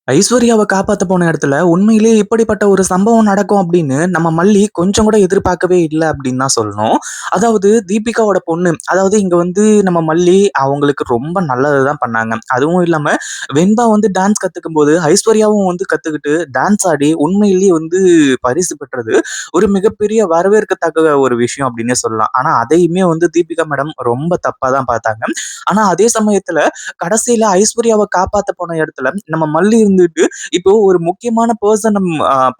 ஐஸ்வர்யாவ காப்பாத்த போன இடத்துல உண்மையிலேயே இப்படிப்பட்ட ஒரு சம்பவம் நடக்கும் அப்படின்னு நம்ம மல்லி கொஞ்சம் கூட எதிர்பார்க்கவே இல்ல அப்படின்னு தான் சொல்லணும். அதாவது தீபிகாவோட பொண்ணு. அதாவது இங்க வந்து நம்ம மல்லி அவங்களுக்கு ரொம்ப நல்லது தான் பண்ணாங்க. அதுவும் இல்லாம வெண்பா வந்து டான்ஸ் கத்துக்கும்போது ஐஸ்வர்யாவும் வந்து கத்துக்கிட்டு டான்ஸ் ஆடி உண்மையிலேயே வந்து பரிசு பெற்றது ஒரு மிகப்பெரிய வரவேற்கத்தக்க ஒரு விஷயம் அப்படின்னே சொல்லலாம். ஆனா அதையுமே வந்து தீபிகா மேடம் ரொம்ப தப்பா தான் பார்த்தாங்க. ஆனா அதே சமயத்துல கடைசியில ஐஸ்வர்யாவ காப்பாத்த போன இடத்துல நம்ம மல்லி இருந்துட்டு இப்போ ஒரு முக்கியமான பெர்சன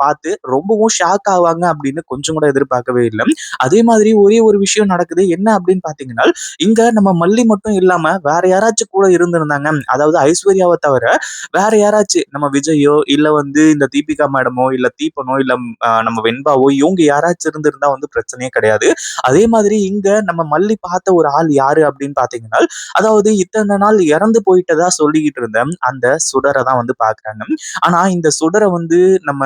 பார்த்து ரொம்பவும் ஷாக் ஆவாங்க அப்படின்னு கொஞ்சம் கூட எதிர்பார்க்கவே இல்ல. அதே மாதிரி ஒரே ஒரு விஷயம் நடக்குது. என்ன அப்படின்னு பார்த்தீங்கன்னா, இங்க நம்ம மல்லி மட்டும் இல்லாம வேற யாராச்சும் கூட இருந்திருந்தாங்க. அதாவது ஐஸ்வர்யாவ தவிர வேற யாராச்சும் நம்ம விஜயோ, இல்ல வந்து இந்த தீபிகா மேடமோ, இல்ல தீபனோ, இல்ல நம்ம வெண்பாவோ இவங்க யாராச்சும் இருந்திருந்தா வந்து பிரச்சனையே கிடையாது. அதே மாதிரி இங்க நம்ம மல்லி பார்த்த ஒரு ஆள் யாரு அப்படின்னு பார்த்தீங்கன்னா, அதாவது இத்தன நாள் இறந்து போயிட்டதா சொல்லிக்கிட்டு இருந்த அந்த சுடர தான் வந்து பார்க்குறாங்க. ஆனா இந்த சுடர வந்து நம்ம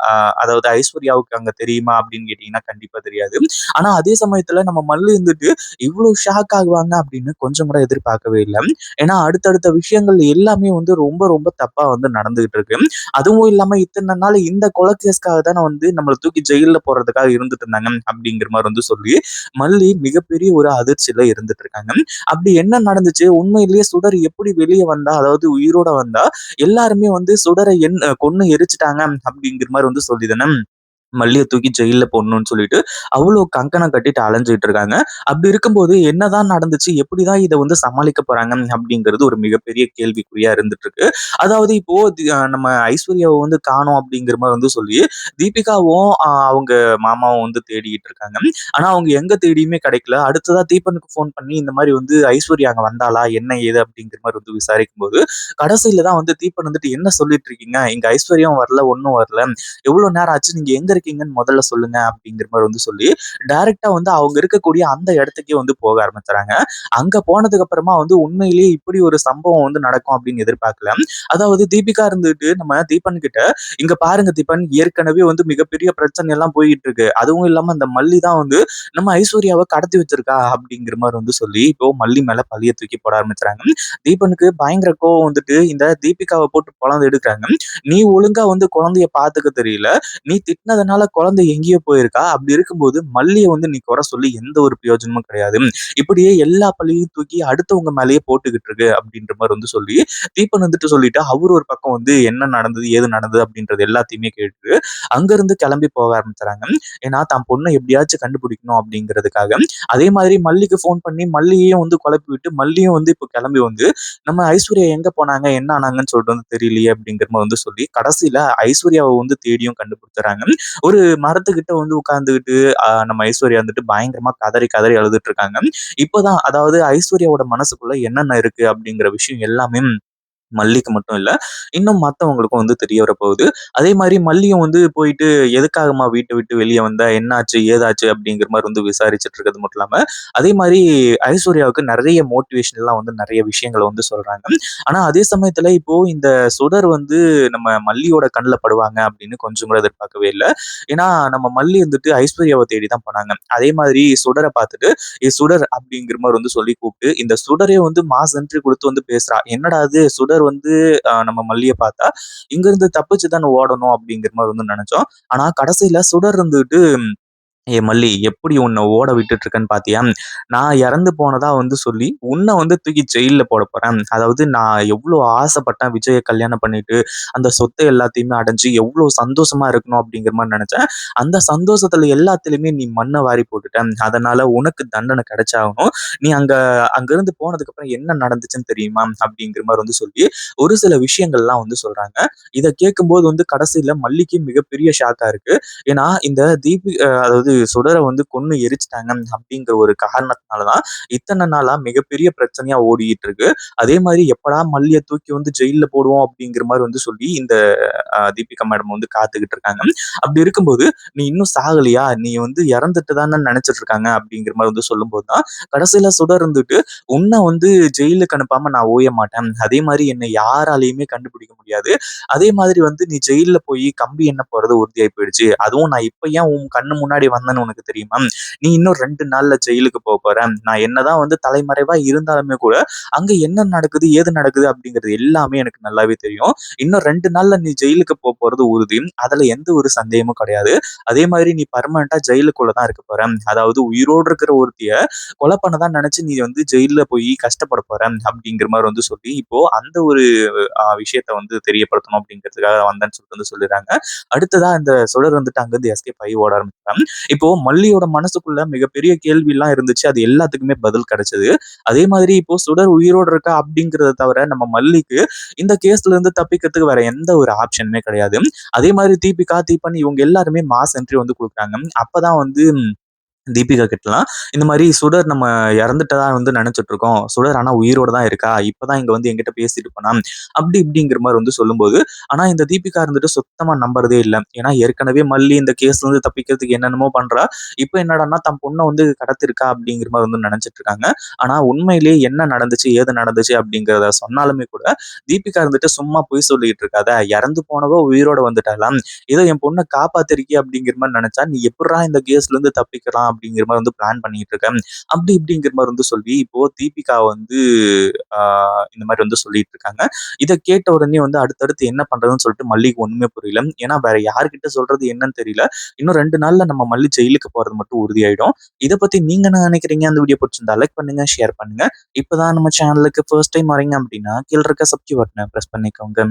அ அதாவது ஐஸ்வர்யாவுக்கு அங்க தெரியுமா அப்படின்னு கேட்டீங்கன்னா, கண்டிப்பா தெரியாது. ஆனா அதே சமயத்துல நம்ம மல்லி இருந்துட்டு இவ்ளோ ஷாக் ஆகுவாங்க அப்படின்னு கொஞ்சம் கூட எதிர்பார்க்கவே இல்ல. ஏன்னா அடுத்தடுத்த விஷயங்கள் எல்லாமே வந்து ரொம்ப ரொம்ப தப்பா வந்து நடந்துகிட்டு இருக்கு. அதுவும் இல்லாம இத்தன நாள் இந்த கொலை கேஸ்க்காக தானே வந்து நம்மள தூக்கி ஜெயில்ல போடுறதுக்காக இருந்துட்டு இருந்தாங்க அப்படிங்கிற மாரி வந்து சொல்லி மல்லி மிகப்பெரிய ஒரு அதிர்ச்சியில இருந்துட்டு இருக்காங்க. அப்படி என்ன நடந்துச்சு? உண்மையிலேயே சுடர் எப்படி வெளிய வந்தா? அதாவது உயிரோட வந்தா? எல்லாருமே வந்து சுடர கொன்னு எரிச்சுட்டாங்க அப்படிங்கிற மாரி வந்து சொல்லி தானே மல்லிய தூக்கி ஜெயில்ல போடணும்னு சொல்லிட்டு, அவ்ளோ கங்கணம் கட்டிட்டு அலைஞ்சுட்டு இருக்காங்க. அப்படி இருக்கும்போது என்னதான் நடந்துச்சு? எப்படிதான் இத வந்து சமாளிக்க போறாங்க? அப்படிங்கிறது ஒரு மிகப்பெரிய கேள்விக்குறியா இருந்துட்டு இருக்கு. அதாவது இப்போ நம்ம ஐஸ்வர்யாவ வந்து காணோம் அப்படிங்கிற மாரி வந்து சொல்லி, தீபிகாவும் அவங்க மாமாவும் வந்து தேடிட்டு இருக்காங்க. ஆனா அவங்க எங்க தேடியுமே கிடைக்கல. அடுத்ததா தீபனுக்கு ஃபோன் பண்ணி இந்த மாரி வந்து ஐஸ்வர்யா அங்க வந்தாளா? என்ன ஏது? அப்படிங்கிற மாரி வந்து விசாரிக்கும்போது, கடைசில தான் வந்து தீபன் வந்துட்டு என்ன சொல்லிட்டு இருக்கீங்க? இங்க ஐஸ்வர்யாவும் வரல, ஒண்ணும் வரல. எவ்வளோ நேரம் ஆச்சு? நீங்க எங்க இருக்கீங்கன்னு முதல்ல சொல்லுங்க அப்படிங்கிற மாரி வந்து சொல்லி, டைரக்ட்டா வந்து அவங்க இருக்கக்கூடிய அந்த இடத்துக்கே வந்து போக ஆரம்பிச்சுறாங்க. அங்க போனதுக்கு அப்புறமா வந்து உண்மையிலேயே இப்படி ஒரு சம்பவம் வந்து நடக்கும் அப்படின்னு எதிர்பார்க்கல. அதாவது தீபிகா இருந்துட்டு நம்ம தீபன் கிட்ட, "இங்க பாருங்க தீபன், ஏற்கனவே வந்து மிகப்பெரிய பிரச்சனை எல்லாம் போயிட்டு இருக்கு. அதுவும் இல்லாம அந்த மல்லி தான் வந்து நம்ம ஐஸ்வர்யாவ கடத்தி வச்சிருக்கா" அப்படிங்கிற மாரி வந்து சொல்லி, இப்போ மல்லி மேல பழிய தூக்கி போட ஆரம்பிச்சுறாங்க. தீபனுக்கு பயங்கர கோவம் வந்துட்டு இந்த தீபிகாவ போட்டு பொளந்து எடுக்குறாங்க. "நீ ஒழுங்கா வந்து குழந்தைய பார்த்துக்க தெரியல. நீ திட்டினதுனால குழந்தை எங்கேயோ போயிருக்கா. அப்படி இருக்கும்போது மல்லிய வந்து நீ குறை சொல்லி எந்த ஒரு பிரயோஜனமும் கிடையாது. இப்படியே எல்லா பழியையும் தூக்கி அடுத்தவங்க மேலேயே போட்டுக்கிட்டு இருக்கு." அப்படின்ற மாரி வந்து சொல்லி, தீபன் வந்துட்டு சொல்லிட்டு, அவரு ஒரு பக்கம் வந்து என்ன நடந்தது? ஏது நடந்தது? அப்படின்றது எல்லாத்தையுமே கேட்டு, அங்கருந்து கிளம்பி போக ஆரம்பிச்சுறாங்க. ஏன்னா, தான் பொண்ண எப்படியாச்சும் கண்டுபிடிக்கணும் அப்படிங்கிறதுக்காக. அதே மாதிரி மல்லிக்கு ஃபோன் பண்ணி மல்லியையும் வந்து குழப்பி விட்டு, மல்லியும் வந்து இப்போ கிளம்பி வந்து, நம்ம ஐஸ்வர்யா எங்க போனாங்க? என்ன ஆனாங்கன்னு சொல்லிட்டு வந்து தெரியலையே அப்படிங்கிற மாரி வந்து சொல்லி, கடைசியில ஐஸ்வர்யாவ வந்து தேடியும் கண்டுபிடிச்சுறாங்க. ஒரு மரத்துக்கிட்ட வந்து உட்கார்ந்துகிட்டு நம்ம ஐஸ்வர்யா வந்துட்டு பயங்கரமா கதறி கதறி அழுதுட்டு இருக்காங்க. இப்பதான் அதாவது ஐஸ்வர்யாவோட மனசுக்குள்ள என்னென்ன இருக்கு அப்படிங்கிற விஷயம் எல்லாமே மல்லிக்கு மட்டும் இல்ல. இன்னும் மத்தவங்களுக்கும் வந்து தெரிய வரப்போகுது. அதே மாரி மல்லியும் வந்து போயிட்டு, "எதுக்காகம்மா வீட்ட விட்டு வெளிய வந்த? என்னாச்சு? ஏதாச்சு?" அப்படிங்கிற மாரி வந்து விசாரிச்சுட்டு இருக்கிறது மட்டும் இல்லாம, அதே மாரி ஐஸ்வர்யாவுக்கு நெறைய மோட்டிவேஷனல்லாம் வந்து நெறைய விஷயங்கள வந்து சொல்றாங்க. ஆனா அதே சமயத்துல இப்போ இந்த சுடர் வந்து நம்ம மல்லியோட கண்ல படுவாங்க அப்படின்னு கொஞ்சம் கூட எதிர்பார்க்கவே இல்ல. ஏன்னா நம்ம மல்லி வந்துட்டு ஐஸ்வர்யாவ தேடி தான் போனாங்க. அதே மாதிரி சுடர பார்த்துட்டு, சுடர்" அப்படிங்கிற மாரி வந்து சொல்லி கூப்ட்டு, இந்த சுடரே வந்து மாஸ் என்ட்ரி குடுத்து வந்து பேசுறா. "என்னடா இது சுடர் வந்து நம்ம மல்லிய பார்த்தா, இங்கருந்து தப்பிச்சு தானே ஓடணும்." அப்படிங்கிற மாரி வந்து நெனச்சோம். ஆனா கடைசியில சுடர் இருந்துட்டு, "ஏய் மல்லி, எப்படி உன்ன ஓட விட்டுட்டு இருக்கேன்னு பார்த்தியா? நான் இறந்து போனதா வந்து சொல்லி, உன்ன வந்து தூக்கி ஜெயில்ல போடப் போறேன். அதாவது நான் எவ்ளோ ஆசைப்பட்டேன் விஜய கல்யாணம் பண்ணிட்டு, அந்த சொத்து எல்லாத்தையுமே அடைஞ்சு எவ்ளோ சந்தோஷமா இருக்கணும் அப்படிங்கிற மாரி நெனச்சேன். அந்த சந்தோஷத்துல எல்லாத்துலயுமே நீ மண்ண வாரி போட்டுட்ட. அதனால உனக்கு தண்டனை கிடைச்சாகணும். நீ அங்கிருந்து போனதுக்கப்புறம் என்ன நடந்துச்சுன்னு தெரியுமா?" அப்படிங்கிற மாரி வந்து சொல்லி, ஒரு சில விஷயங்கள்லாம் வந்து சொல்றாங்க. இத கேட்கும்போது வந்து கடைசியில மல்லிக்கு மிகப்பெரிய ஷாக்கா இருக்கு. ஏன்னா, இந்த அதாவது சுடர வந்து கொன்னு எரிச்சுட்டாங்க அப்படிங்கிற ஒரு காரணத்தினால தான் இத்தன நாளா மிகப்பெரிய பிரச்சனையா ஓடிட்டு இருக்கு. அதே மாரி எப்படா மல்லிய தூக்கி வந்து ஜெயில்ல போடுவோம் அப்படிங்கிற மாரி வந்து சொல்லி இந்த தீபிகா மேடம் வந்து காத்துக்கிட்டு இருக்காங்க. அப்படி இருக்கும்போது, "நீ இன்னும் சாகலையா? நீ வந்து இறந்துட்டு தானே நெனச்சுட்டு இருக்காங்க." அப்படிங்கிற மாரி வந்து சொல்லும்போது தான், கடைசியில சுடர் இருந்துட்டு, "உன்ன வந்து ஜெயிலுக்கு அனுப்பாம நான் ஓய மாட்டேன். அதே மாரி என்னை யாராலயுமே கண்டுபிடிக்க முடியாது. அதே மாதிரி வந்து நீ ஜெயில்ல போய் கம்பி எண்ண போறது உறுதியாயி போயிடுச்சு. அதுவும் நான் இப்ப ஏன் உன் கண்ணு முன்னாடி வந்தேன்னு உனக்கு தெரியுமா? நீ இன்னும் 2 நாள்ல ஜெயிலுக்கு போற. நான் என்னதான் வந்து தலைமறைவா இருந்தாலுமே கூட, அங்க என்ன நடக்குது, ஏது நடக்குது அப்படிங்கிறது எல்லாமே எனக்கு நல்லாவே தெரியும். இன்னும் 2 நாள்ல நீ ஜெயிலுக்கு போறது உறுதி. அதுல எந்த ஒரு சந்தேகமும் கிடையாது. அதே மாதிரி நீ பெர்மனன்ட்டா ஜெயிலுக்குள்ள தான் இருக்க போற. அதாவது உயிரோட இருக்கிற ஒருத்திய கொலை பண்ண தான் நினைச்சு நீ வந்து ஜெயில்ல போய் கஷ்டப்பட போற அப்படிங்கிற மாதிரி வந்து சொல்லி, இப்போ அந்த ஒரு விஷயத்த வந்து தெரியப்படுத்தணும் அப்படிங்கிறதுக்காக வந்தேன்னு சொல்லிட்டு வந்து சொல்லிடுறாங்க. அடுத்ததா இந்த சுடர் வந்துட்டு அங்கிருந்து எஸ்கேப் ஆகி ஓட ஆரம்பிக்கிறான். இப்போ மல்லியோட மனசுக்குள்ள மிகப்பெரிய கேள்வி எல்லாம் இருந்துச்சு. அது எல்லாத்துக்குமே பதில் கிடைச்சது. அதே மாதிரி இப்போ சுடர் உயிரோட இருக்கா அப்படிங்கிறத தவிர நம்ம மல்லிக்கு இந்த கேஸ்ல இருந்து தப்பிக்கிறதுக்கு வேற எந்த ஒரு ஆப்ஷனுமே கிடையாது. அதே மாதிரி தீபிகா, தீபன் இவங்க எல்லாருமே மாஸ் என்ட்ரி வந்து குடுக்குறாங்க. அப்பதான் வந்து தீபிகா கிட்டலாம் இந்த மாதிரி சுடர் நம்ம இறந்துட்டதா வந்து நினைச்சிட்டு இருக்கோம். சுடர் ஆனா உயிரோட தான் இருக்கா. இப்பதான் இங்க வந்து என்கிட்ட பேசிட்டு போனா. அப்படி இப்படிங்கிற மாதிரி வந்து சொல்லும்போது, ஆனா இந்த தீபிகா இருந்துட்டு சுத்தமா நம்புறதே இல்ல. ஏன்னா ஏற்கனவே மல்லி இந்த கேஸ்ல இருந்து தப்பிக்கிறதுக்கு என்னென்னமோ பண்றா. இப்ப என்னடான்னா தன் பொண்ண வந்து கடத்திருக்கா அப்படிங்கிற மாதிரி வந்து நினைச்சிட்டு இருக்காங்க. ஆனா உண்மையிலேயே என்ன நடந்துச்சு, ஏது நடந்துச்சு அப்படிங்கிறத சொன்னாலுமே கூட, தீபிகா இருந்துட்டு சும்மா பொய் சொல்லிட்டு இருக்காத. இறந்து போனவ உயிரோட வந்துட்டாளாம். ஏதோ என் பொண்ண காப்பாத்திருக்கே அப்படிங்கிற மாதிரி நினைச்சா, நீ எப்புட்றா இந்த கேஸ்ல இருந்து தப்பிக்கலாம் அப்படிங்கிற மாதிரி வந்து பிளான் பண்ணிட்டு இருக்க. அப்படி இப்படிங்கிற மாதிரி வந்து சொல்லி, இப்போ தீபிகா வந்து இந்த மாதிரி வந்து சொல்லிட்டு இருக்காங்க. இத கேட்ட உடனே வந்து அடுத்தடுத்து என்ன பண்றதுன்னு சொல்லிட்டு மல்லிக்கு ஒண்ணுமே புரியல. ஏன்னா வேற யார்கிட்ட சொல்றது என்னன்னு தெரியல. இன்னும் 2 நாள்ல நம்ம மல்லி ஜெயிலுக்கு போறது மட்டும் உறுதியாயிடும். இத பத்தி நீங்க என்ன நினைக்கிறீங்க? அந்த வீடியோ பிடிச்சிருந்தா லைக் பண்ணுங்க, ஷேர் பண்ணுங்க. இப்பதான் நம்ம சேனலுக்கு ஃபர்ஸ்ட் டைம் வரீங்க அப்படின்னா, கீழ இருக்க சப்ஸ்கிரைப் பட்டனை பிரஸ் பண்ணிக்கோங்க.